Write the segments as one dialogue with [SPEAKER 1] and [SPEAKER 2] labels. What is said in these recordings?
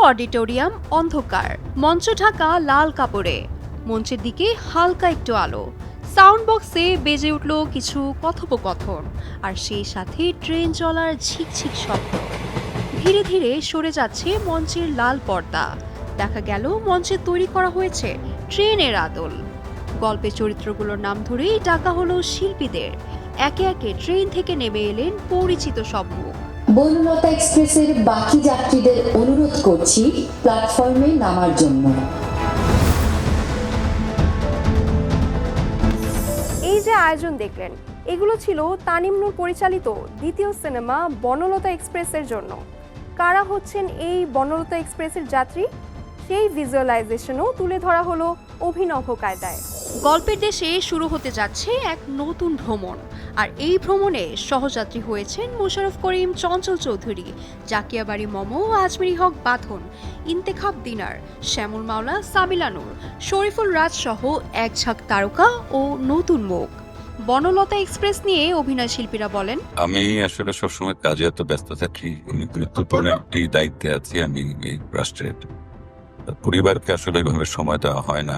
[SPEAKER 1] Auditorium অন্ধকার, মঞ্চ ঢাকা লাল কাপড়ে, মঞ্চের দিকে হালকা একটু আলো, সাউন্ড বক্সে বেজে উঠল কিছু কথোপকথন, আর সেই সাথে ট্রেন চলার ঝিকঝিক শব্দ। ধীরে ধীরে সরে যাচ্ছে মঞ্চের লাল পর্দা, দেখা গেল মঞ্চে তৈরি করা হয়েছে ট্রেনের আদল। গল্পের চরিত্রগুলোর নাম ধরেই ডাকা হলো শিল্পীদের, একে একে ট্রেন থেকে নেমে এলেন পরিচিত সব মুখ।
[SPEAKER 2] বনলতা এক্সপ্রেসের বাকি যাত্রীদের অনুরোধ করছি প্ল্যাটফর্মে নামার জন্য।
[SPEAKER 3] এই যে আয়োজন দেখলেন, এগুলো ছিল তানিম নূর পরিচালিত দ্বিতীয় সিনেমা বনলতা এক্সপ্রেসের জন্য। কারা হচ্ছেন এই বনলতা এক্সপ্রেসের যাত্রী, সেই ভিজুয়ালাইজেশনও তুলে ধরা হলো অভিনব কায়দায়।
[SPEAKER 1] গল্পের দেশে শুরু হতে যাচ্ছে এক নতুন ভ্রমণ, আর এই ভ্রমণে সহযাত্রী হয়েছেন মোশাররফ করিম, চঞ্চল চৌধুরী, জাকিয়া বাড়ি মমো, আজমেরি হক বাঁধন, ইন্তেখাব দিনার, শ্যামল মাওলা, সাবিলা নূর, শরীফুল রাজ সহ এক ঝাঁক তারকা ও নতুন মুখ। বনলতা এক্সপ্রেস নিয়ে অভিনয় শিল্পীরা বলেন,
[SPEAKER 4] আমি আসলে সবসময় কাজে এত ব্যস্ত থাকি, গুরুত্বপূর্ণ একটি দায়িত্বে আছি আমি এই রাষ্ট্রের। পরিবারকে আসলে এভাবে সময় দেওয়া হয় না।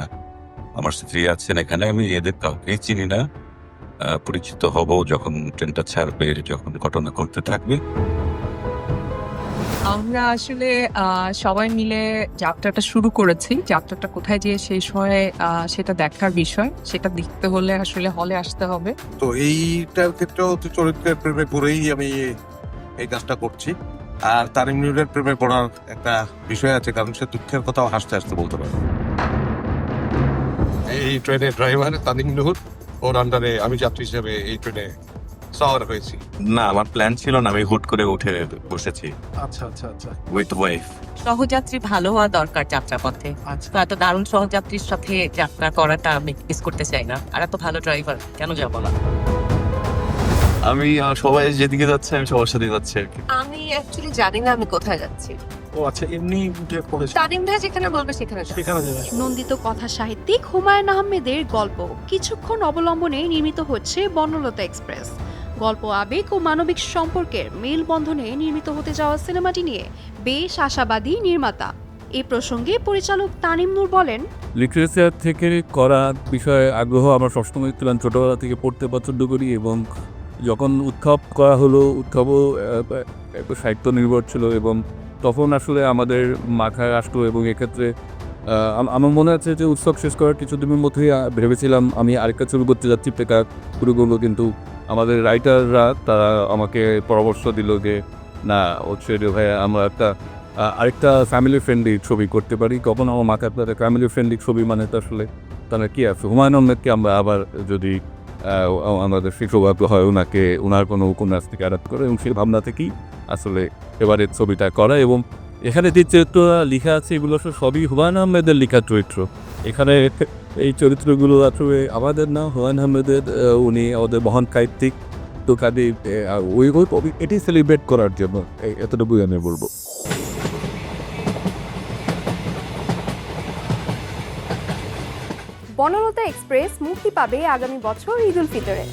[SPEAKER 4] আমার স্ত্রী আছেন এখানে, আমি এদের কাউকেই চিনি না। পরিচিত হব যখন ট্রেনটা ছাড়বে, যখন ঘটনা ঘটতে থাকবে।
[SPEAKER 5] আমরা আসলে সবাই মিলে যাত্রাটা শুরু করেছি। যাত্রাটা কোথায় যেয়ে শেষ হয় সেটা দেখার বিষয়। সেটা দেখতে হলে আসলে হলে আসতে হবে।
[SPEAKER 6] তো এইটার ক্ষেত্রেও চরিত্রের প্রেমে পড়েই আমি এই কাজটা করছি। আর তানিম নূরের প্রেমে পড়ার একটা বিষয় আছে, কারণ সে দুঃখের কথাও হাসতে হাসতে বলতে পারে। এই ট্রেনের ড্রাইভার তানিম নূর, ওর আন্ডারে আমি যাত্রী হিসেবে এই ট্রেনে সাওয়ার হয়েছি।
[SPEAKER 4] না, আমার প্ল্যান ছিল না, আমি হুট করে উঠে বসেছি
[SPEAKER 6] আচ্ছা আচ্ছা আচ্ছা
[SPEAKER 4] উইথ ওয়াইফ।
[SPEAKER 5] সহযাত্রী ভালো হওয়া দরকার যাত্রাপথে। তো এত দারুণ সহযাত্রীর সাথে যাত্রা করাটা আমি মিস করতে চাই না। আর এত ভালো ড্রাইভার, কেন যাবো না?
[SPEAKER 7] আমি সবাই যেদিকে যাচ্ছে আমি সবার সাথে যাচ্ছি আর কি।
[SPEAKER 5] আমি অ্যাকচুয়ালি জানি না আমি কোথায় যাচ্ছি।
[SPEAKER 6] ও আচ্ছা, এমনি উঠে পড়েছে
[SPEAKER 5] তানিম ভাই যেখানে বলবে সেখানে যাবো।
[SPEAKER 6] সেখানে যাবে।
[SPEAKER 1] নন্দিত কথা সাহিত্যিক হুমায়ুন আহমেদের গল্প কিছুক্ষণ অবলম্বনে নির্মিত হচ্ছে বনলতা এক্সপ্রেস। গল্প, আবেগ ও মানবিক সম্পর্কের মেলবন্ধনে নির্মিত হতে যাওয়া সিনেমাটি নিয়ে বেশ আশাবাদী নির্মাতা। এ প্রসঙ্গে পরিচালক তানিম নূর বলেন,
[SPEAKER 8] লিটারেচার থেকে করা বিষয়ে আগ্রহ আমার সবসময় ছিলাম, ছোটোবেলা থেকে পড়তে পছন্দ করি, এবং যখন উৎসব করা হলো, উৎসবও একটু সাহিত্য নির্ভর ছিল, এবং তখন আসলে আমাদের মাথায় আসলো। এবং এক্ষেত্রে আমার মনে আছে যে উৎসব শেষ করার কিছুদিনের মধ্যেই ভেবেছিলাম আমি আরেকটা ছবি করতে যাচ্ছি, পেকার শুরু করলো। কিন্তু আমাদের রাইটাররা তারা আমাকে পরামর্শ দিল যে না, হচ্ছে যে ভাই আমরা আরেকটা ফ্যামিলি ফ্রেন্ডলি ছবি করতে পারি। কখন আমার মাথায় আপনাদের ফ্যামিলি ফ্রেন্ডলি ছবি মানে তো আসলে তারা কী আছে, হুমায়ুন আহমেদকে আমরা আবার যদি আমাদের সৌভাগ্য হয় ওনার কোনো উপন্যাস থেকে আড়াত করে, এবং সেই ভাবনা থেকেই আসলে এবারে ছবিটা করা। এবং এখানে যে চরিত্ররা লেখা আছে এগুলো সবই হুমায়ুন আহমেদের লেখা চরিত্র। এখানে এই চরিত্রগুলো আসলে আমাদের না, হুমায়ুন আহমেদের, উনি আমাদের মহান সাহিত্যিক। তো কাজে এটি সেলিব্রেট করার জন্য এতটুকু আমি বলবো।
[SPEAKER 3] বনলতা এক্সপ্রেস মুক্তি পাবে আগামী বছর ঈদ উল ফিতরে।